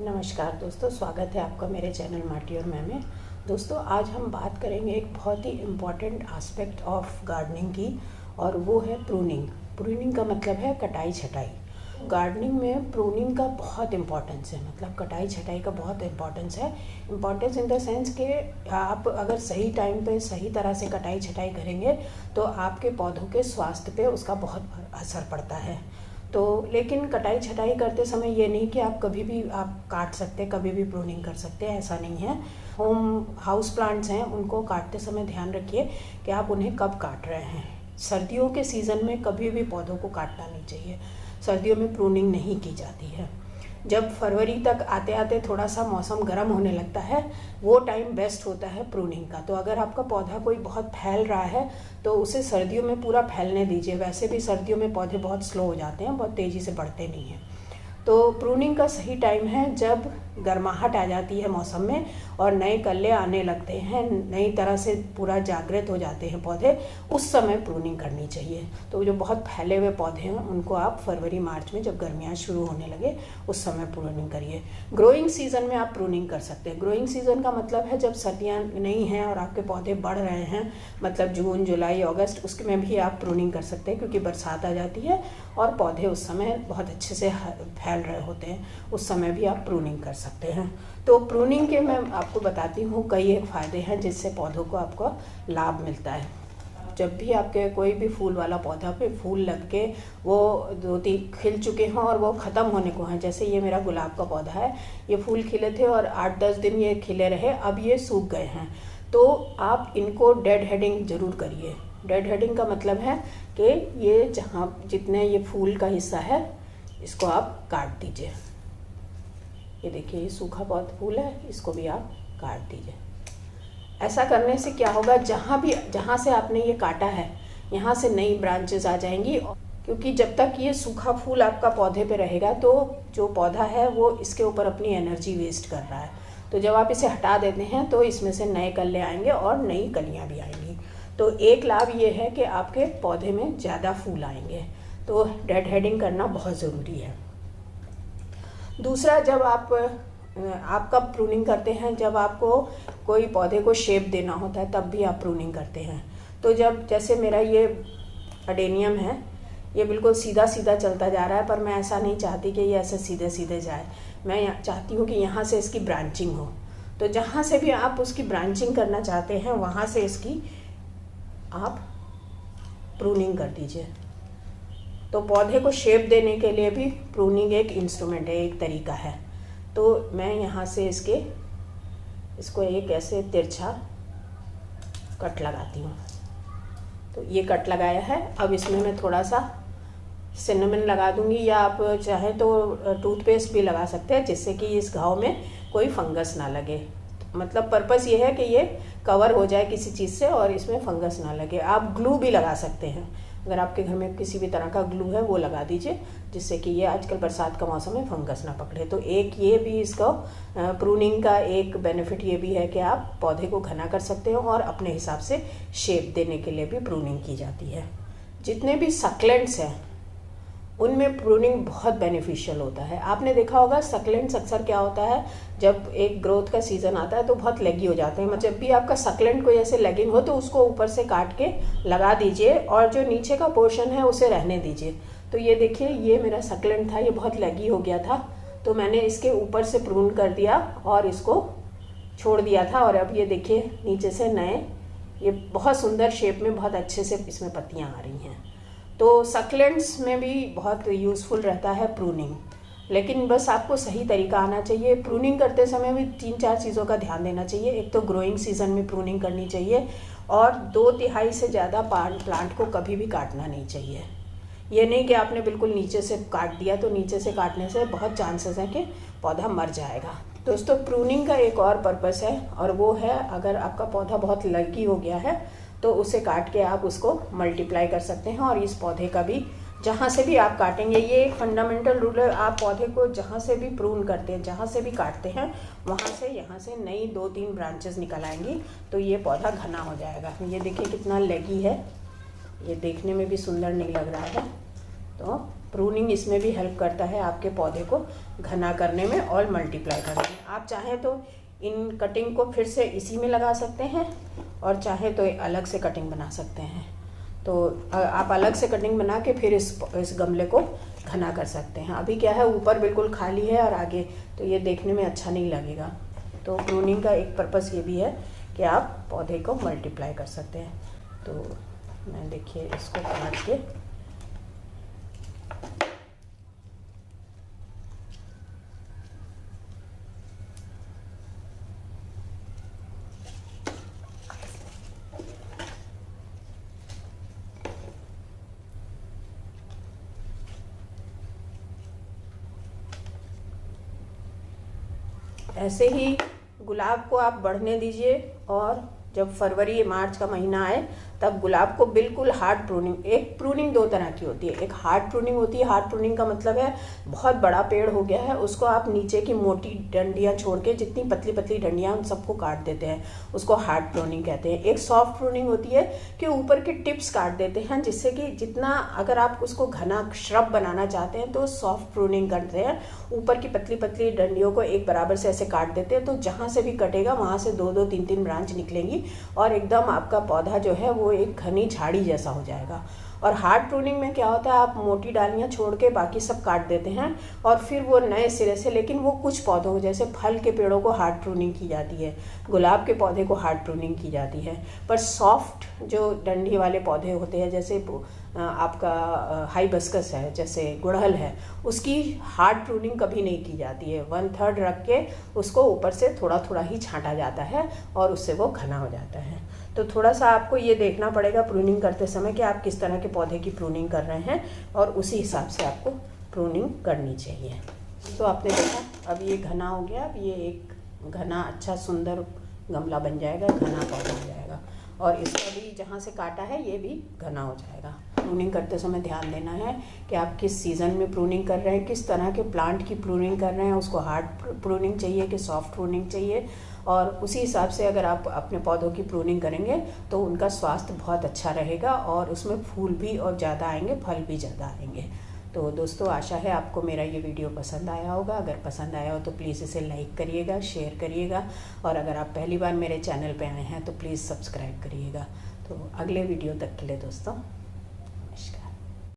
नमस्कार दोस्तों, स्वागत है आपका मेरे चैनल माटी और मैं में। दोस्तों, आज हम बात करेंगे एक बहुत ही इम्पॉर्टेंट एस्पेक्ट ऑफ गार्डनिंग की, और वो है प्रूनिंग। प्रूनिंग का मतलब है कटाई छटाई। गार्डनिंग में प्रूनिंग का बहुत इम्पोर्टेंस है, मतलब कटाई छटाई का बहुत इम्पोर्टेंस है। इम्पोर्टेंस इन द सेंस कि आप अगर सही टाइम पे सही तरह से कटाई छटाई करेंगे तो आपके पौधों के स्वास्थ्य पे उसका बहुत असर पड़ता है। तो लेकिन कटाई छटाई करते समय ये नहीं कि आप कभी भी आप काट सकते, कभी भी प्रूनिंग कर सकते हैं, ऐसा नहीं है। होम हाउस प्लांट्स हैं, उनको काटते समय ध्यान रखिए कि आप उन्हें कब काट रहे हैं। सर्दियों के सीज़न में कभी भी पौधों को काटना नहीं चाहिए। सर्दियों में प्रूनिंग नहीं की जाती है। जब फरवरी तक आते आते थोड़ा सा मौसम गर्म होने लगता है, वो टाइम बेस्ट होता है प्रूनिंग का। तो अगर आपका पौधा कोई बहुत फैल रहा है तो उसे सर्दियों में पूरा फैलने दीजिए। वैसे भी सर्दियों में पौधे बहुत स्लो हो जाते हैं, बहुत तेज़ी से बढ़ते नहीं हैं। तो प्रूनिंग का सही टाइम है जब गर्माहट आ जाती है मौसम में और नए कल्ले आने लगते हैं, नई तरह से पूरा जागृत हो जाते हैं पौधे, उस समय प्रूनिंग करनी चाहिए। तो जो बहुत फैले हुए पौधे हैं उनको आप फरवरी मार्च में जब गर्मियाँ शुरू होने लगे उस समय प्रूनिंग करिए। ग्रोइंग सीजन में आप प्रूनिंग कर सकते हैं। ग्रोइंग सीजन का मतलब है जब सर्दियाँ नहीं हैं और आपके पौधे बढ़ रहे हैं, मतलब जून जुलाई अगस्त, उसमें भी आप प्रूनिंग कर सकते हैं, क्योंकि बरसात आ जाती है और पौधे उस समय बहुत अच्छे से फैल रहे होते हैं। उस समय भी आप प्रूनिंग कर सकते हैं। तो प्रूनिंग के मैं आपको बताती हूँ कई एक फ़ायदे हैं जिससे पौधों को आपको लाभ मिलता है। जब भी आपके कोई भी फूल वाला पौधा पे फूल लग के वो 2-3 खिल चुके हों और वो ख़त्म होने को हैं, जैसे ये मेरा गुलाब का पौधा है, ये फूल खिले थे और 8-10 दिन ये खिले रहे, अब ये सूख गए हैं, तो आप इनको डेड हेडिंग ज़रूर करिए। डेड हेडिंग का मतलब है कि ये जहाँ जितने ये फूल का हिस्सा है इसको आप काट दीजिए। ये देखिए, ये सूखा बहुत फूल है, इसको भी आप काट दीजिए। ऐसा करने से क्या होगा, जहाँ से आपने ये काटा है यहाँ से नई ब्रांचेस आ जाएंगी, क्योंकि जब तक ये सूखा फूल आपका पौधे पे रहेगा तो जो पौधा है वो इसके ऊपर अपनी एनर्जी वेस्ट कर रहा है। तो जब आप इसे हटा देते हैं तो इसमें से नए कल्ले आएंगे और नई कलियाँ भी आएंगी। तो एक लाभ ये है कि आपके पौधे में ज़्यादा फूल आएंगे। तो डेड हेडिंग करना बहुत ज़रूरी है। दूसरा, जब आप कब प्रूनिंग करते हैं, जब आपको कोई पौधे को शेप देना होता है तब भी आप प्रूनिंग करते हैं। तो जब जैसे मेरा ये अडेनियम है, ये बिल्कुल सीधा सीधा चलता जा रहा है, पर मैं ऐसा नहीं चाहती कि ये ऐसे सीधे सीधे जाए। मैं चाहती हूँ कि यहाँ से इसकी ब्रांचिंग हो। तो जहाँ से भी आप उसकी ब्रांचिंग करना चाहते हैं वहाँ से इसकी आप प्रूनिंग कर दीजिए। तो पौधे को शेप देने के लिए भी प्रूनिंग एक इंस्ट्रूमेंट है, एक तरीका है। तो मैं यहाँ से इसको एक ऐसे तिरछा कट लगाती हूँ। तो ये कट लगाया है। अब इसमें मैं थोड़ा सा सिनेमन लगा दूँगी, या आप चाहें तो टूथपेस्ट भी लगा सकते हैं, जिससे कि इस घाव में कोई फंगस ना लगे। मतलब पर्पस ये है कि ये कवर हो जाए किसी चीज़ से और इसमें फंगस ना लगे। आप ग्लू भी लगा सकते हैं, अगर आपके घर में किसी भी तरह का ग्लू है वो लगा दीजिए, जिससे कि ये आजकल बरसात का मौसम है, फंगस ना पकड़े। तो एक ये भी इसका प्रूनिंग का एक बेनिफिट ये भी है कि आप पौधे को घना कर सकते हो और अपने हिसाब से शेप देने के लिए भी प्रूनिंग की जाती है। जितने भी सक्लेंट्स हैं उनमें प्रूनिंग बहुत बेनिफिशियल होता है। आपने देखा होगा सक्लेंट्स अक्सर क्या होता है, जब एक ग्रोथ का सीज़न आता है तो बहुत लेगी हो जाते हैं। जब भी आपका सक्लेंट कोई ऐसे लेगिंग हो तो उसको ऊपर से काट के लगा दीजिए और जो नीचे का पोर्शन है उसे रहने दीजिए। तो ये देखिए, ये मेरा सक्लेंट था, ये बहुत लेगी हो गया था, तो मैंने इसके ऊपर से प्रून कर दिया और इसको छोड़ दिया था। और अब ये देखिए नीचे से नए, ये बहुत सुंदर शेप में बहुत अच्छे से इसमें पत्तियाँ आ रही हैं। तो सक्लेंट्स में भी बहुत यूज़फुल रहता है प्रूनिंग, लेकिन बस आपको सही तरीका आना चाहिए। प्रूनिंग करते समय भी 3-4 चीज़ों का ध्यान देना चाहिए। एक तो ग्रोइंग सीजन में प्रूनिंग करनी चाहिए, और 2/3 से ज़्यादा प्लांट को कभी भी काटना नहीं चाहिए। ये नहीं कि आपने बिल्कुल नीचे से काट दिया, तो नीचे से काटने से बहुत चांसेस हैं कि पौधा मर जाएगा। दोस्तों, प्रूनिंग का एक और पर्पस है, और वो है अगर आपका पौधा बहुत लगी हो गया है तो उसे काट के आप उसको मल्टीप्लाई कर सकते हैं। और इस पौधे का भी जहाँ से भी आप काटेंगे, ये एक फंडामेंटल रूल है, आप पौधे को जहाँ से भी प्रून करते हैं, जहाँ से भी काटते हैं, वहाँ से यहाँ से नई 2-3 ब्रांचेस निकल आएंगी, तो ये पौधा घना हो जाएगा। ये देखिए कितना लेगी है, ये देखने में भी सुंदर नहीं लग रहा है। तो प्रूनिंग इसमें भी हेल्प करता है आपके पौधे को घना करने में और मल्टीप्लाई करने में। आप चाहें तो इन कटिंग को फिर से इसी में लगा सकते हैं और चाहे तो अलग से कटिंग बना सकते हैं। तो आप अलग से कटिंग बना के फिर इस गमले को घना कर सकते हैं। अभी क्या है, ऊपर बिल्कुल खाली है और आगे तो ये देखने में अच्छा नहीं लगेगा। तो प्रूनिंग का एक पर्पस ये भी है कि आप पौधे को मल्टीप्लाई कर सकते हैं। तो मैं देखिए इसको काट के ऐसे ही गुलाब को आप बढ़ने दीजिए और जब फरवरी मार्च का महीना आए तब गुलाब को बिल्कुल हार्ड प्रूनिंग, एक प्रूनिंग दो तरह की होती है। एक हार्ड प्रूनिंग होती है। हार्ड प्रूनिंग का मतलब है बहुत बड़ा पेड़ हो गया है, उसको आप नीचे की मोटी डंडियां छोड़ के जितनी पतली पतली डंडियां उन सबको काट देते हैं, उसको हार्ड प्रूनिंग कहते हैं। एक सॉफ्ट प्रूनिंग होती है कि ऊपर के टिप्स काट देते हैं, जिससे कि जितना अगर आप उसको घना श्रब बनाना चाहते हैं तो सॉफ्ट प्रूनिंग करते हैं। ऊपर की पतली पतली डंडियों को एक बराबर से ऐसे काट देते हैं, तो जहाँ से भी कटेगा वहाँ से 2-2, 3-3 ब्रांच निकलेंगी और एकदम आपका पौधा जो है वो एक घनी झाड़ी जैसा हो जाएगा। और हार्ड प्रूनिंग में क्या होता है, आप मोटी डालियाँ छोड़ के बाकी सब काट देते हैं और फिर वो नए सिरे से, लेकिन वो कुछ पौधों जैसे फल के पेड़ों को हार्ड प्रूनिंग की जाती है, गुलाब के पौधे को हार्ड प्रूनिंग की जाती है। पर सॉफ्ट जो डंडी वाले पौधे होते हैं, जैसे आपका हाइबिस्कस है, जैसे गुड़हल है, उसकी हार्ड प्रूनिंग कभी नहीं की जाती है। 1/3 रख के उसको ऊपर से थोड़ा थोड़ा ही छांटा जाता है और उससे वो घना हो जाता है। तो थोड़ा सा आपको ये देखना पड़ेगा प्रूनिंग करते समय कि आप किस तरह के पौधे की प्रूनिंग कर रहे हैं और उसी हिसाब से आपको प्रूनिंग करनी चाहिए। तो आपने देखा अब ये घना हो गया। अब ये एक घना अच्छा सुंदर गमला बन जाएगा, घना पौधा हो जाएगा और इसका भी जहाँ से काटा है ये भी घना हो जाएगा। प्रूनिंग करते समय ध्यान देना है कि आप किस सीज़न में प्रूनिंग कर रहे हैं, किस तरह के प्लांट की प्रूनिंग कर रहे हैं, उसको हार्ड प्रूनिंग चाहिए कि सॉफ्ट प्रूनिंग चाहिए। और उसी हिसाब से अगर आप अपने पौधों की प्रूनिंग करेंगे तो उनका स्वास्थ्य बहुत अच्छा रहेगा और उसमें फूल भी और ज़्यादा आएंगे, फल भी ज़्यादा आएंगे। तो दोस्तों, आशा है आपको मेरा ये वीडियो पसंद आया होगा। अगर पसंद आया हो तो प्लीज़ इसे लाइक करिएगा, शेयर करिएगा और अगर आप पहली बार मेरे चैनल पे आए हैं तो प्लीज़ सब्सक्राइब करिएगा। तो अगले वीडियो तक के लिए दोस्तों